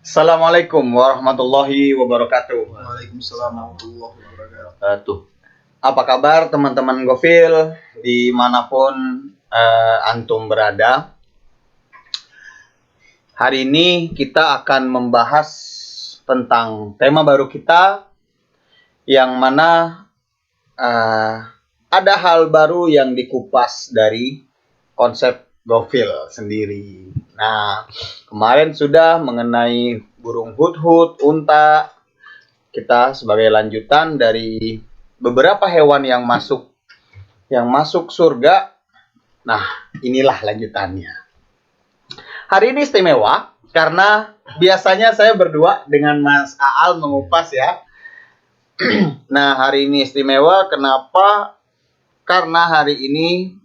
Assalamualaikum warahmatullahi wabarakatuh. Waalaikumsalam warahmatullahi wabarakatuh. Apa kabar teman-teman Gofil dimanapun antum berada? Hari ini kita akan membahas tentang tema baru kita, yang mana ada hal baru yang dikupas dari konsep Gofil sendiri. Nah, kemarin sudah mengenai burung hudhud, unta. Kita sebagai lanjutan dari beberapa hewan yang masuk surga. Nah, inilah lanjutannya. Hari ini istimewa karena biasanya saya berdua dengan Mas Aal mengupas ya. Nah, hari ini istimewa kenapa? Karena hari ini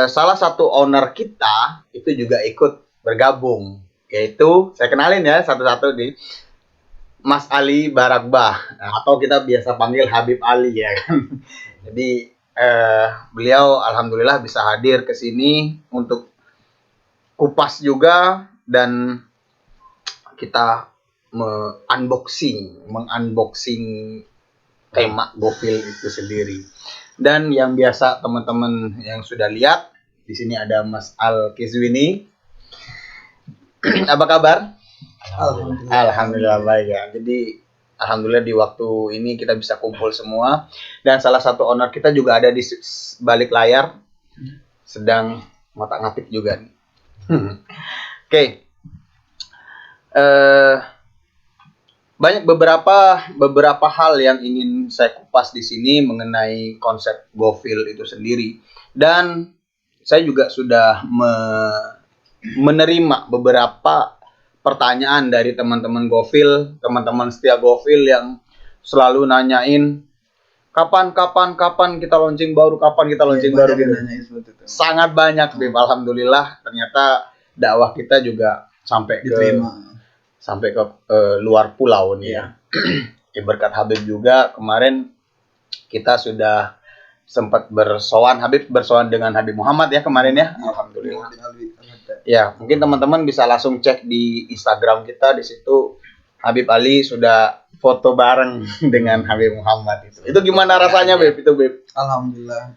salah satu owner kita itu juga ikut bergabung, yaitu saya kenalin ya satu-satu nih, Mas Ali Barakbah, atau kita biasa panggil Habib Ali ya kan. Jadi beliau alhamdulillah bisa hadir ke sini untuk kupas juga, dan kita mengunboxing tema Gofil itu sendiri. Dan yang biasa teman-teman yang sudah lihat, di sini ada Mas Al Kizwini. Apa kabar? Alhamdulillah baik ya. Jadi alhamdulillah di waktu ini kita bisa kumpul semua, dan salah satu owner kita juga ada di balik layar, sedang ngotak-ngatik juga nih. Oke. Banyak beberapa hal yang ingin saya kupas di sini mengenai konsep Gofil itu sendiri, dan saya juga sudah menerima beberapa pertanyaan dari teman-teman Gofil, teman-teman setia Gofil yang selalu nanyain kapan kita launching baru, gitu. Sangat banyak, Beb. Alhamdulillah ternyata dakwah kita juga sampai ke luar pulau nih ya. Berkat Habib juga, kemarin kita sudah sempat Habib bersowan dengan Habib Muhammad ya kemarin ya. Alhamdulillah. Ya, mungkin teman-teman bisa langsung cek di Instagram kita, di situ Habib Ali sudah foto bareng dengan Habib Muhammad itu. Itu gimana rasanya, Beb? Itu, Beb? Alhamdulillah,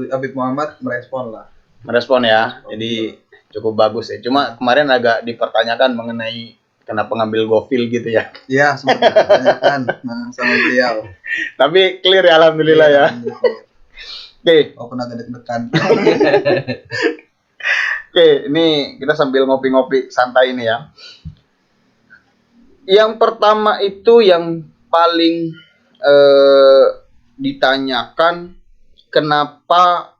Habib Muhammad merespon ya. Jadi cukup bagus ya. Cuma kemarin agak dipertanyakan mengenai kenapa ngambil Gofil gitu ya. Iya, sempat dipertanyakan sama beliau. Tapi clear ya, alhamdulillah ya. Oke. Walaupun agak deg-degan. Oke, ini kita sambil ngopi-ngopi santai ini ya. Yang pertama itu yang paling ditanyakan, kenapa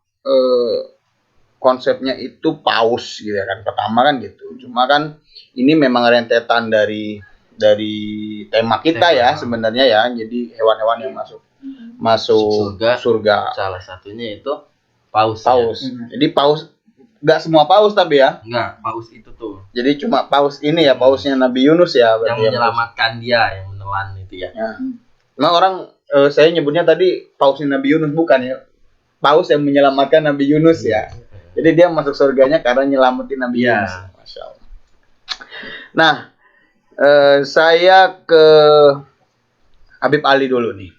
konsepnya itu paus gitu ya kan, pertama kan gitu. Cuma kan ini memang rentetan dari tema kita ya sebenarnya ya. Jadi hewan-hewan yang masuk surga. Salah satunya itu paus. Ya. Jadi paus nggak semua paus tapi ya. Nggak, paus itu tuh. Jadi cuma paus ini ya, pausnya Nabi Yunus ya. Yang menyelamatkan dia, yang menelan itu ya. Nah orang saya nyebutnya tadi pausnya Nabi Yunus, bukan ya. Paus yang menyelamatkan Nabi Yunus ya. Jadi dia masuk surganya karena nyelamatin Nabi Yunus. Masya Allah. Nah, saya ke Habib Ali dulu nih.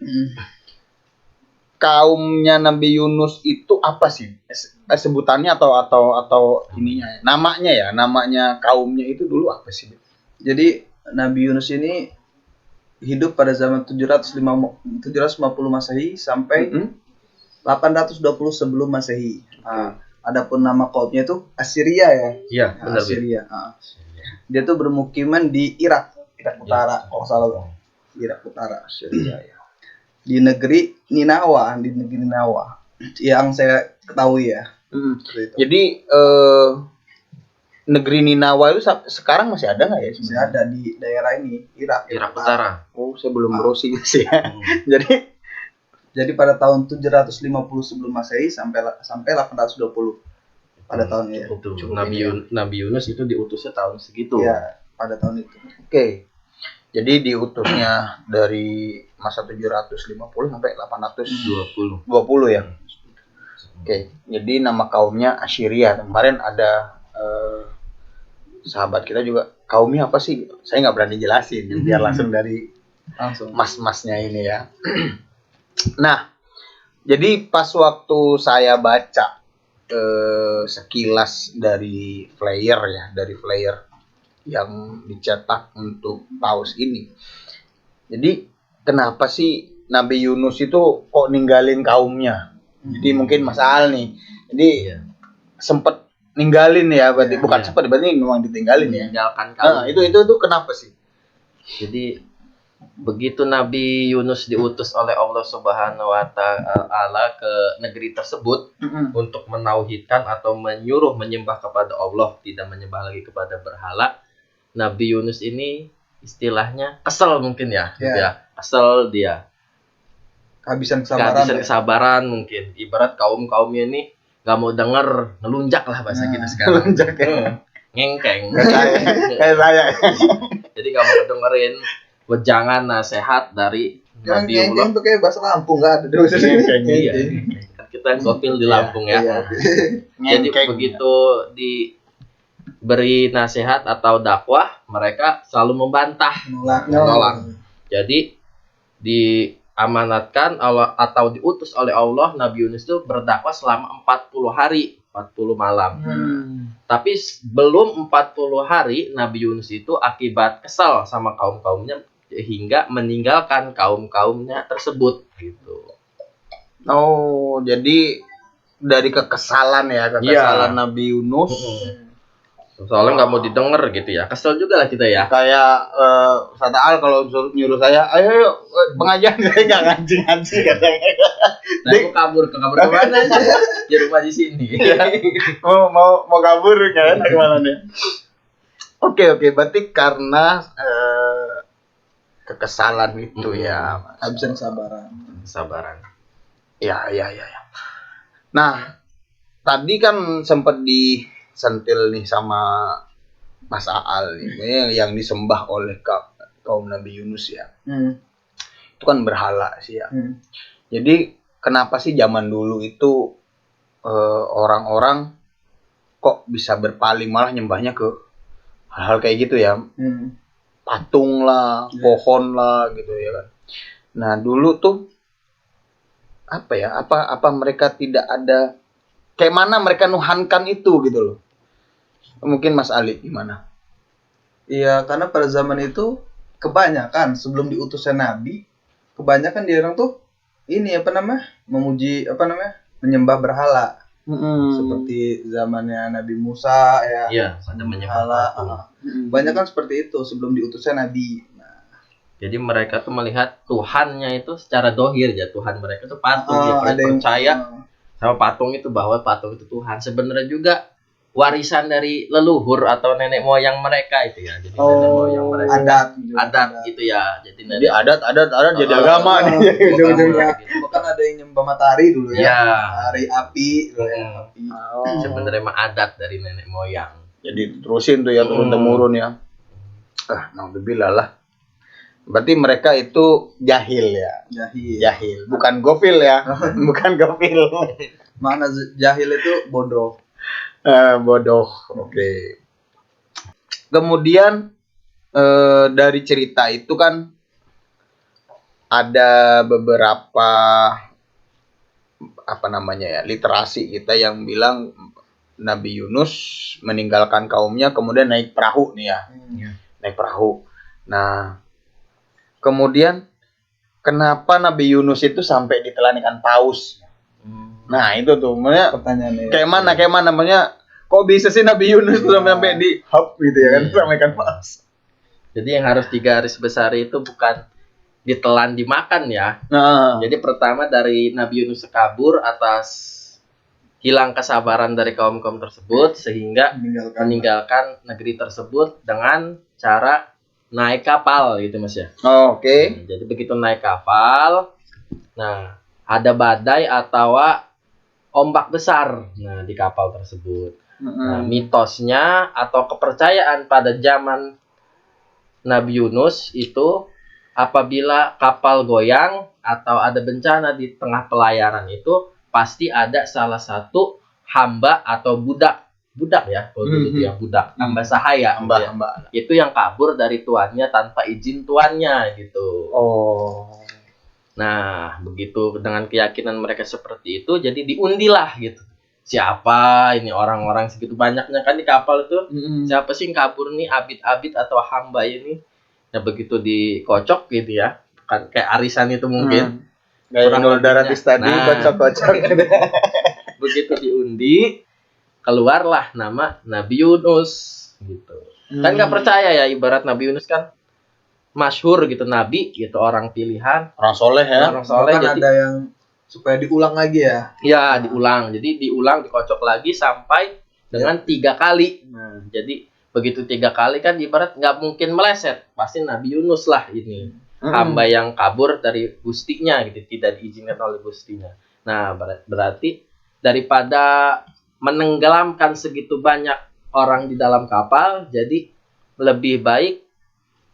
Kaumnya Nabi Yunus itu apa sih sebutannya atau ininya? Namanya kaumnya itu dulu apa sih? Jadi Nabi Yunus ini hidup pada zaman 750 Masehi sampai 820 sebelum Masehi. Adapun nama kaumnya itu Assyria ya. Iya, benar. Assyria. Dia tuh bermukiman di Irak Utara, kalau salah. Irak Utara, Assyria ya. Di negeri Ninawa yang saya ketahui ya. Jadi negeri Ninawa itu sekarang masih ada nggak ya? Masih ada di daerah ini, Irak Utara. Oh, saya belum browsing sih ya. Jadi pada tahun 750 sebelum Masehi sampai 820 pada tahun itu. Nabi Yunus itu diutusnya tahun segitu. Ya, pada tahun itu. Oke. Jadi diutusnya dari masa 750 sampai 820 ya. Oke. Jadi nama kaumnya Assyria. Kemarin ada sahabat kita juga kaumnya apa sih? Saya nggak berani jelasin, biar langsung dari Langsung. mas-masnya ini ya. Nah, jadi pas waktu saya baca sekilas dari flyer yang dicetak untuk paus ini. Jadi kenapa sih Nabi Yunus itu kok ninggalin kaumnya? Jadi mungkin Mas Al nih. Jadi Iya. sempet ninggalin ya, berarti Iya. bukan Iya. sempet, berarti memang ditinggalin ya. Meninggalkan Nah, kaum. itu kenapa sih? Jadi begitu Nabi Yunus diutus oleh Allah Subhanahu wa taala ke negeri tersebut untuk menauhidkan atau menyuruh menyembah kepada Allah, tidak menyembah lagi kepada berhala, Nabi Yunus ini istilahnya kesel mungkin ya, Ya. ya. Kesel dia. Kehabisan kesabaran. Kehabisan kesabaran mungkin. Ibarat kaumnya ini nggak mau denger, ngelunjak lah bahasa kita sekarang. Ngelunjak ya. Ngengkeng. Kayak saya. Jadi nggak mau dengerin wejangan nasihat dari Yang Nabi ngengkeng Allah. tuh kayak bahasa Lampung nggak ada dulu. Iya. Kita gokil di Lampung ya. Iya. Jadi Ngengkeng. begitu diberi nasihat atau dakwah, mereka selalu membantah. Menolak. Jadi diamanatkan Allah atau diutus oleh Allah, Nabi Yunus itu berdakwah selama 40 hari, 40 malam. Tapi belum 40 hari Nabi Yunus itu akibat kesal sama kaum-kaumnya hingga meninggalkan kaum-kaumnya tersebut gitu. Oh, jadi dari kekesalan ya, kekesalan Nabi Yunus. Soalnya nggak mau didengar gitu ya. Kesel juga lah kita ya. Kayak Ustaz Al kalau nyuruh saya, ayo pengajian, saya nggak ngaji katanya. Nah, aku kabur kemana aja? Di rumah di sini. mau kabur kan kemana nih? Oke, berarti karena kekesalan itu ya. Kehabisan kesabaran. Kesabaran. Ya. Nah, tadi kan sempat disentil nih sama Mas Aal nih, yang disembah oleh kaum Nabi Yunus ya. Itu kan berhala sih ya. Jadi kenapa sih zaman dulu itu orang-orang kok bisa berpaling malah nyembahnya ke hal-hal kayak gitu ya? Patung lah, pohon lah gitu ya kan. Nah, dulu tuh apa ya? Apa mereka tidak ada, kayak mana mereka nuhankan itu gitu loh. Mungkin Mas Ali gimana? Iya, karena pada zaman itu kebanyakan sebelum diutusnya Nabi, kebanyakan dia orang tuh ini memuji menyembah berhala. Seperti zamannya Nabi Musa ya. Iya, ada menyembah berhala. patung. Banyak kan seperti itu sebelum diutusnya Nabi. Jadi mereka tuh melihat Tuhannya itu secara dohir ya, Tuhan mereka tuh patung, dia ada yang percaya sama patung itu, bahwa patung itu Tuhan. Sebenarnya juga warisan dari leluhur atau nenek moyang mereka itu ya. Jadi nenek moyang mereka adat gitu ya. Jadi Jadi adat jadi agama nih. Bahkan ada yang nyembah matahari dulu ya. Iya. Matahari api dulu ya. Api. Sebenarnya mah adat dari nenek moyang. Jadi terusin tuh ya, turun temurun ya. Naudzubillah lah. Berarti mereka itu jahil ya. Jahil, bukan gofil ya. Bukan gofil. Mana jahil itu bodoh. Bodoh. Oke. Kemudian dari cerita itu kan ada beberapa literasi kita yang bilang Nabi Yunus meninggalkan kaumnya kemudian naik perahu nih ya. Naik perahu. Nah, kemudian kenapa Nabi Yunus itu sampai ditelan ikan paus? Nah, itu tuh Pertanyaannya. kayak mana namanya, kok bisa sih Nabi Yunus tuh sampai di hub gitu ya kan, sama ikan paus. Jadi yang harus digaris besar itu bukan ditelan dimakan ya. Nah, Jadi pertama dari Nabi Yunus kabur atas hilang kesabaran dari kaum-kaum tersebut sehingga meninggalkan negeri tersebut dengan cara naik kapal gitu Mas ya. Oke. Jadi begitu naik kapal, nah ada badai atau ombak besar nah di kapal tersebut. Nah, mitosnya atau kepercayaan pada zaman Nabi Yunus itu apabila kapal goyang atau ada bencana di tengah pelayaran itu pasti ada salah satu hamba atau budak budak ya, kalau dulu itu yang budak, hamba sahaya, gitu ya. Hamba. Itu yang kabur dari tuannya tanpa izin tuannya gitu. Oh. Nah, begitu dengan keyakinan mereka seperti itu, jadi diundilah gitu. Siapa ini orang-orang segitu banyaknya kan di kapal itu? Siapa sih yang kabur nih, abid-abid atau hamba ini? Nah, begitu dikocok gitu ya, kan kayak arisan itu mungkin. Kayak Kurang Inul lebihnya. Daratista tadi Nah. kocok-kocok. Begitu diundi, keluarlah nama Nabi Yunus gitu. Kan nggak percaya ya, ibarat Nabi Yunus kan masyhur gitu, nabi gitu, orang pilihan, Orang soleh ya. orang soleh. Bahkan Jadi ada yang supaya diulang lagi ya. ya diulang, jadi diulang, dikocok lagi sampai dengan 3 kali. Nah, jadi begitu 3 kali kan ibarat nggak mungkin meleset, pasti Nabi Yunus lah ini hamba yang kabur dari gustinya gitu, tidak diizinkan oleh gustinya. Nah, berarti daripada menenggelamkan segitu banyak orang di dalam kapal, jadi lebih baik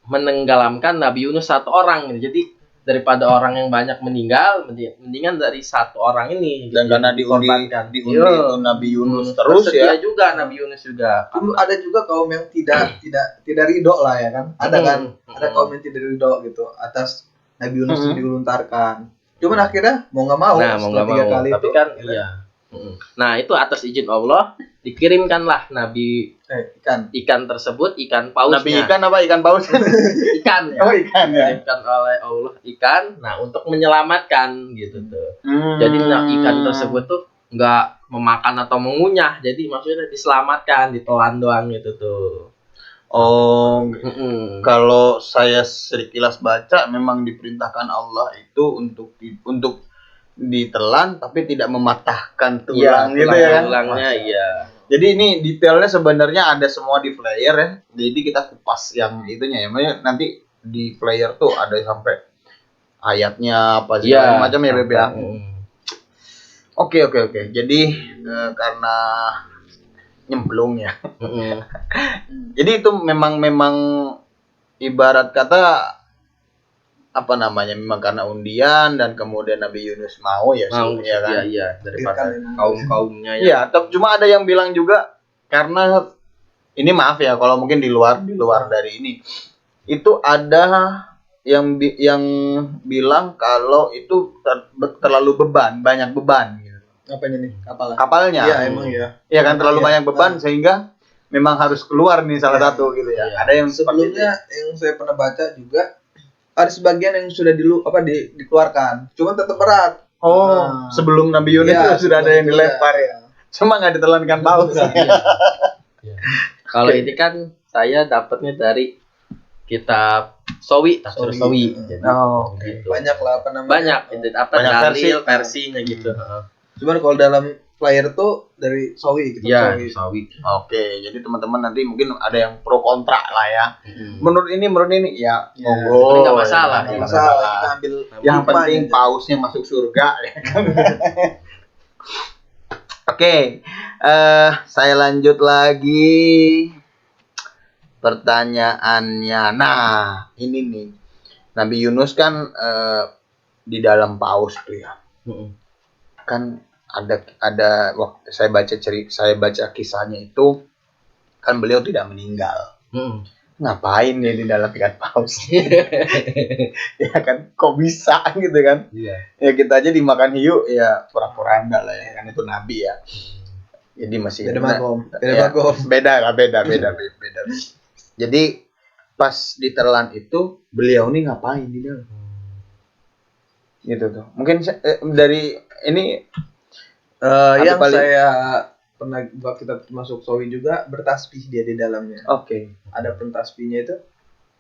menenggelamkan Nabi Yunus 1 orang. Jadi daripada orang yang banyak meninggal, mendingan dari 1 orang ini. Dan karena diundi itu Nabi Yunus terus ya. Juga Nabi Yunus juga. Dulu ada juga kaum yang tidak ridho lah ya kan. Ada kan? Ada kaum yang tidak ridho gitu atas Nabi Yunus itu diluntarkan. Cuman akhirnya mau nggak mau, Nah, mau nggak 3 mau. kali Tapi itu, kan iya. Nah, itu atas izin Allah dikirimkanlah Nabi ikan tersebut, ikan pausnya. Nabi ikan apa ikan paus? Ikan. Oh, ikan ya. Dikirimkan oleh Allah ikan. Nah, untuk menyelamatkan gitu tuh. Jadi ikan tersebut tuh nggak memakan atau mengunyah. Jadi maksudnya diselamatkan, ditelan doang gitu tuh. Oh, kalau saya sekilas baca memang diperintahkan Allah itu untuk ditelan tapi tidak mematahkan tulang gitu ya kan. Tulangnya iya. Jadi ini detailnya sebenarnya ada semua di flyer ya. Jadi kita kupas yang itunya ya. Makanya nanti di flyer tuh ada sampai ayatnya apa segala macam ya Beb ya. Oke. Jadi karena nyemplung ya. Jadi itu memang ibarat kata apa namanya, memang karena undian dan kemudian Nabi Yunus mau ya kan. Iya, daripada kaumnya ya. Iya, cuma ada yang bilang juga karena ini maaf ya kalau mungkin di luar dari ini. Itu ada yang bilang kalau itu terlalu banyak beban gitu. Apanya nih? Kapalnya. Iya, emang ya. Iya kan terlalu banyak beban sehingga memang harus keluar nih salah satu gitu ya. Iya. Ada yang Sebelumnya yang saya pernah baca juga ada sebagian yang sudah dikeluarkan, cuman tetap berat. Oh, sebelum Nabi Yunus itu sudah ada yang dilempar ya. Cuma nggak ditelankan paus. Kalau ini kan saya dapatnya dari kitab Tafsir Sawi. Jadi, gitu. Banyak lah apa namanya. Banyak dalil versinya gitu. Cuman kalau dalam flyer tuh dari Sawi gitu. Iya, Sawi. Oke, jadi teman-teman nanti mungkin ada yang pro kontra lah ya. Menurut ini ya Ini monggo. nggak masalah. Nggak masalah, kita ambil Yang hikmahnya penting aja. pausnya masuk surga ya kan. Oke, saya lanjut lagi pertanyaannya. Nah, ini nih. Nabi Yunus kan di dalam paus tuh ya. Kan ada waktu saya baca kisahnya itu kan beliau tidak meninggal. Ngapain dia di dalam ikan paus? Ya kan, kok bisa gitu kan? Iya. Ya kita aja dimakan hiu ya pura-pura enggak lah ya kan, itu nabi ya. Jadi masih beda. Jadi pas ditelan itu beliau nih ngapain di dalam? Gitu tuh. Mungkin dari ini yang saya pernah buat kita masuk Sawi juga bertasbih dia di dalamnya. Oke. Ada pentasbihnya itu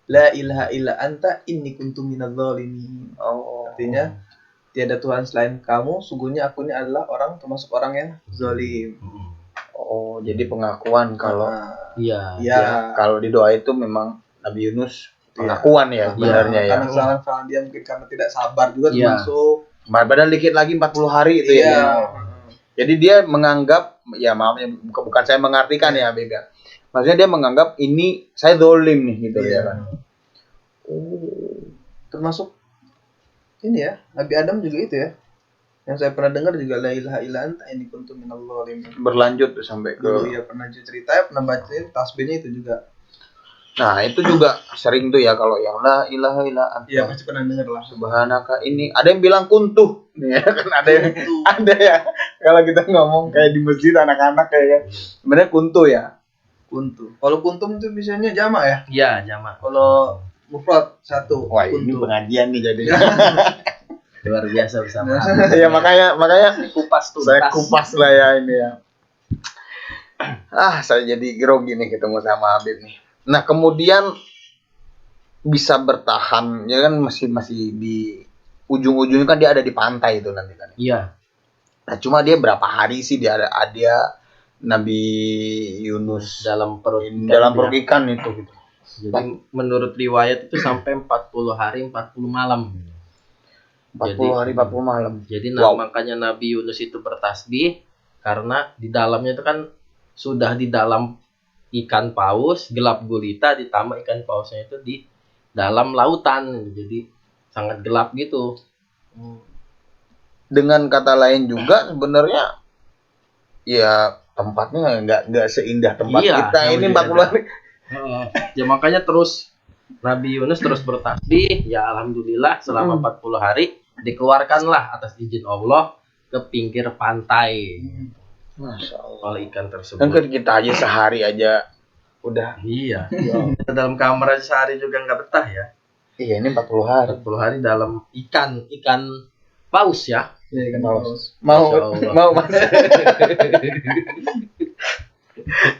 La ilaha illa anta inni kuntu minadz zalimin. Artinya tiada Tuhan selain kamu, sungguhnya aku ini adalah termasuk orang yang zalim. Oh, jadi pengakuan kalau Iya. kalau di doa itu memang Nabi Yunus pengakuan ya sebenarnya ya. Karena kesalahan dia mungkin karena tidak sabar juga termasuk. Padahal dikit lagi 40 hari itu ya. Jadi dia menganggap, ya maaf ya, bukan saya mengartikan ya beda. Maksudnya dia menganggap ini saya zalim nih gitu ya kan. Termasuk ini ya, Nabi Adam juga itu ya. Yang saya pernah dengar juga la ilaha illa anta ini kuntu minadh dhalimin. Berlanjut tuh sampai ke. Dulu ya pernah cerita ya, pernah bacain tasbihnya itu juga. Nah, itu juga sering tuh ya kalau yang la ilaha illa anta. Iya pasti pernah dengar lah. Subhanaka ini. Ada yang bilang kuntuh. Ya kan ada yang ada ya. Kalau kita ngomong kayak di masjid anak-anak kayak sebenarnya kuntuh ya. Kuntu. Kalau kuntum itu biasanya jamak ya. Iya, jamak. Kalau mufrad satu. Wah, ini kuntu. pengajian nih jadi. Luar biasa bersama. Ya makanya Kupas tuntas. saya kupas lah ya ini ya. Saya jadi grogi nih ketemu sama Habib nih. Nah, kemudian bisa bertahan ya kan masih di ujung-ujungnya kan dia ada di pantai itu nanti kan. Iya. Nah, cuma dia berapa hari sih dia ada Nabi Yunus Dalam perut ikan itu gitu. Jadi menurut riwayat itu sampai 40 hari 40 malam. 40 hari 40 malam. Jadi Wow. makanya Nabi Yunus itu bertasbih karena di dalamnya itu kan sudah di dalam ikan paus, gelap gulita, ditambah ikan pausnya itu di dalam lautan. Jadi sangat gelap gitu. Dengan kata lain juga sebenarnya ya tempatnya nggak seindah tempat kita ini 40 hari. Ya makanya terus Nabi Yunus terus bertasbih, ya alhamdulillah selama 40 hari dikeluarkanlah atas izin Allah ke pinggir pantai. Masya Allah. Kalau ikan tersebut. Kan kita aja sehari aja udah. Iya. Dalam kamar aja sehari juga nggak betah ya. Iya, ini 40 hari. 40 hari dalam ikan paus ya. Iya kan Paus. paus. Mau Mas.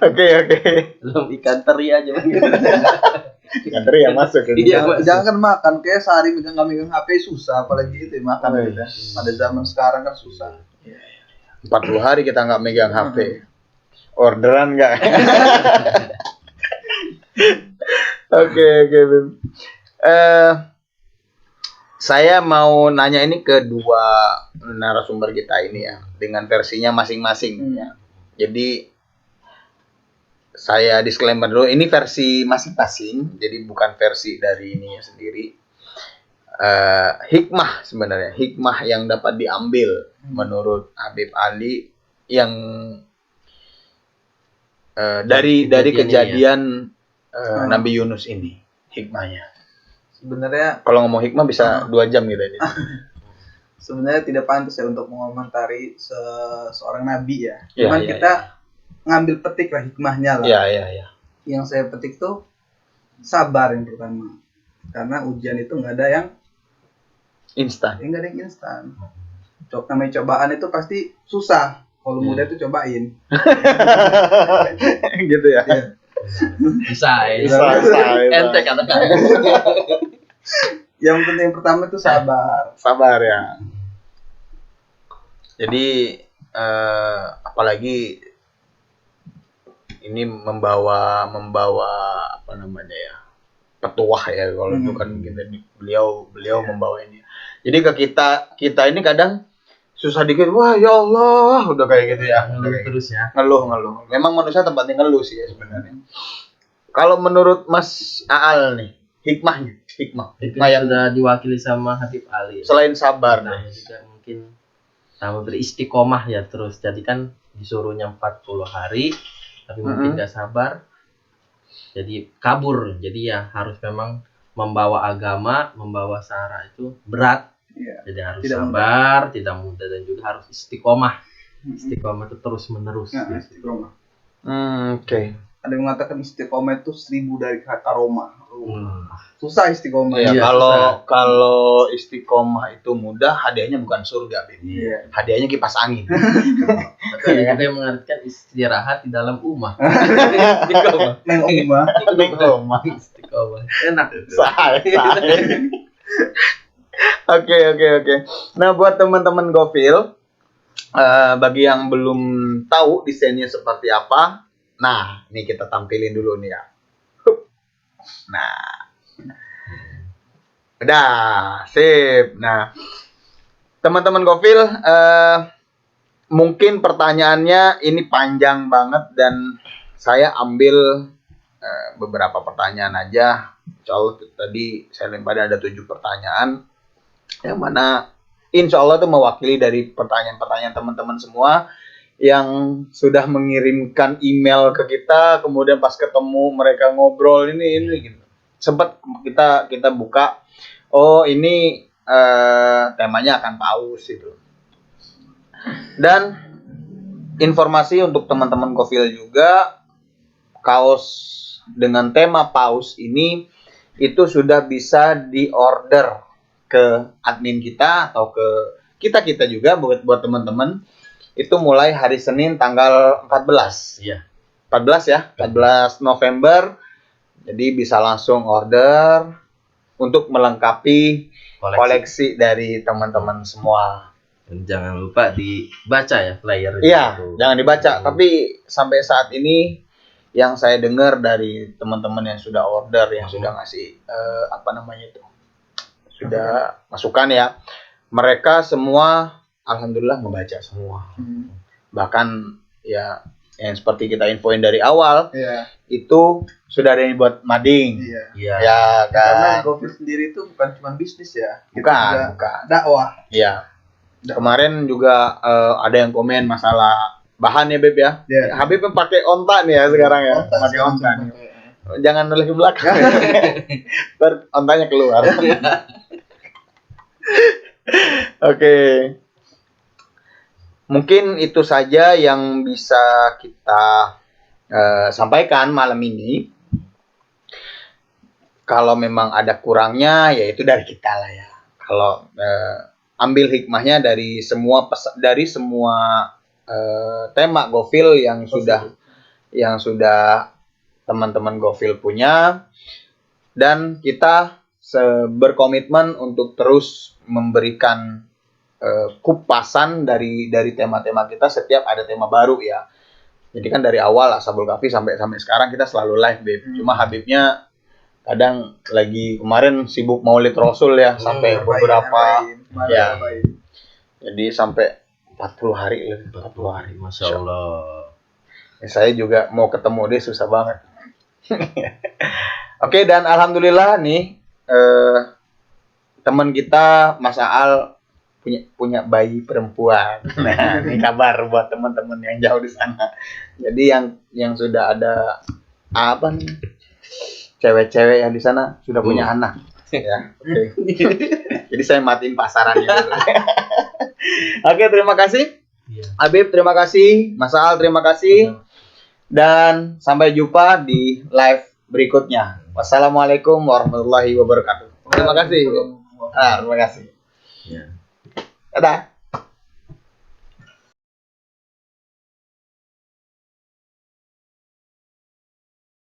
Oke. Dalam ikan teri aja. Ngantri yang masuk ini. Iya, Jangan makan kayak sehari megang HP susah, apalagi itu makan Oh, gitu. Pada zaman sekarang kan susah. 40 hari kita nggak megang HP. Orderan nggak? Oke, Bim. Saya mau nanya ini ke dua narasumber kita ini ya, dengan versinya masing-masing ya. Jadi saya disclaimer dulu, ini versi masing-masing, jadi bukan versi dari ininya sendiri. Hikmah sebenarnya, hikmah yang dapat diambil menurut Habib Ali yang dari kejadian Nabi Yunus ini, hikmahnya. Sebenarnya Kalau ngomong hikmah bisa 2 jam gitu ini. sebenarnya tidak pantas ya untuk mengomentari seorang nabi ya. Iya, Cuman iya, kita ngambil petik lah hikmahnya lah. Iya. Yang saya petik tuh sabar yang pertama. Karena ujian itu nggak ada yang Instan. instan. Namanya cobaan itu pasti susah. Kalau mudah itu cobain. Gitu ya. Bisa. Bisa. Ente katakan. Yang penting pertama itu sabar. Sabar ya. Jadi apalagi ini membawa apa namanya ya, petuah ya kalau itu kan kita beliau membawa ini. Jadi ke kita ini kadang susah dikit, wah ya Allah udah kayak gitu ya. Ngeluh terus ya. Ngeluh. Memang manusia tempatnya ngeluh sih ya sebenarnya. Kalau menurut Mas Aal nih, hikmahnya, hikmah yang Sudah diwakili sama Habib Ali. selain sabar Nah, nih. juga mungkin sama beristiqomah ya terus. Jadi kan disuruhnya 40 hari tapi mungkin nggak sabar. Jadi kabur. Jadi ya harus memang membawa agama, membawa syara itu berat. Iya. Jadi harus Tidak sabar, tidak mudah dan juga harus istiqomah. Istiqomah itu terus menerus. Nah, istiqomah. Oke. Ada yang mengatakan istiqomah itu 1000 dari kata Roma. Susah istiqomah. Ya, Iya, kalau istiqomah itu mudah, hadiahnya bukan surga, Bim. Iya. Hadiahnya kipas angin. Tapi ada juga yang mengartikan istirahat di dalam rumah. Istiqomah. Neng Uma. Istiqomah. Istiqomah. Enak itu. Oke. Nah, buat teman-teman Gofil, bagi yang belum tahu desainnya seperti apa, nah, ini kita tampilin dulu nih ya. Nah, udah, sip. Nah, teman-teman Gofil, mungkin pertanyaannya ini panjang banget dan saya ambil beberapa pertanyaan aja. Insya Allah tadi saya lempar ada 7 pertanyaan. Yang mana insya Allah tuh mewakili dari pertanyaan-pertanyaan teman-teman semua yang sudah mengirimkan email ke kita, kemudian pas ketemu mereka ngobrol ini gitu. Sempat kita buka, oh ini temanya akan paus itu. Dan informasi untuk teman-teman Gofil juga, kaos dengan tema paus ini itu sudah bisa diorder ke admin kita atau ke kita juga buat teman-teman. Itu mulai hari Senin tanggal 14. Iya. 14 ya, 14 November. Jadi bisa langsung order untuk melengkapi koleksi dari teman-teman semua. Dan jangan lupa dibaca ya flyer. Iya, jangan dibaca. Tapi sampai saat ini yang saya dengar dari teman-teman yang sudah order, yang sudah ngasih sudah masukan ya, mereka semua alhamdulillah membaca semua. Bahkan ya yang seperti kita infoin dari awal, itu sudah ada yang buat mading. Iya. Ya kan. Karena Gofil sendiri itu bukan cuma bisnis ya. Bukan. Dakwah. Iya. Kemarin juga ada yang komen masalah bahan ya Beb ya. Iya. Habib pakai onta nih ya sekarang ya. Pakai onta nih. Jangan noleh ke belakang. Ntar ontanya keluar. Oke. Mungkin itu saja yang bisa kita sampaikan malam ini. Kalau memang ada kurangnya, ya itu dari kita lah ya. Kalau ambil hikmahnya dari semua tema Gofil yang sudah teman-teman Gofil punya, dan kita berkomitmen untuk terus memberikan kupasan dari tema-tema kita setiap ada tema baru ya. Jadi kan dari awal Ashabul Kahfi sampai sekarang kita selalu live, Beb. Cuma Habibnya kadang lagi kemarin sibuk Maulid Rasul ya, sampai beberapa ya. Jadi sampai 40 hari. Masya Allah. Ya, saya juga mau ketemu dia susah banget. Oke, dan alhamdulillah nih teman kita Mas Aal punya bayi perempuan. Nah, ini kabar buat teman-teman yang jauh di sana. Jadi yang sudah ada cewek-cewek yang di sana sudah punya anak. Ya, oke. Jadi saya matiin pasarannya dulu. Oke, terima kasih. Habib, terima kasih. Mas Aal, terima kasih. Dan sampai jumpa di live berikutnya. Wassalamualaikum warahmatullahi wabarakatuh. Terima kasih. Terima kasih. Dadah.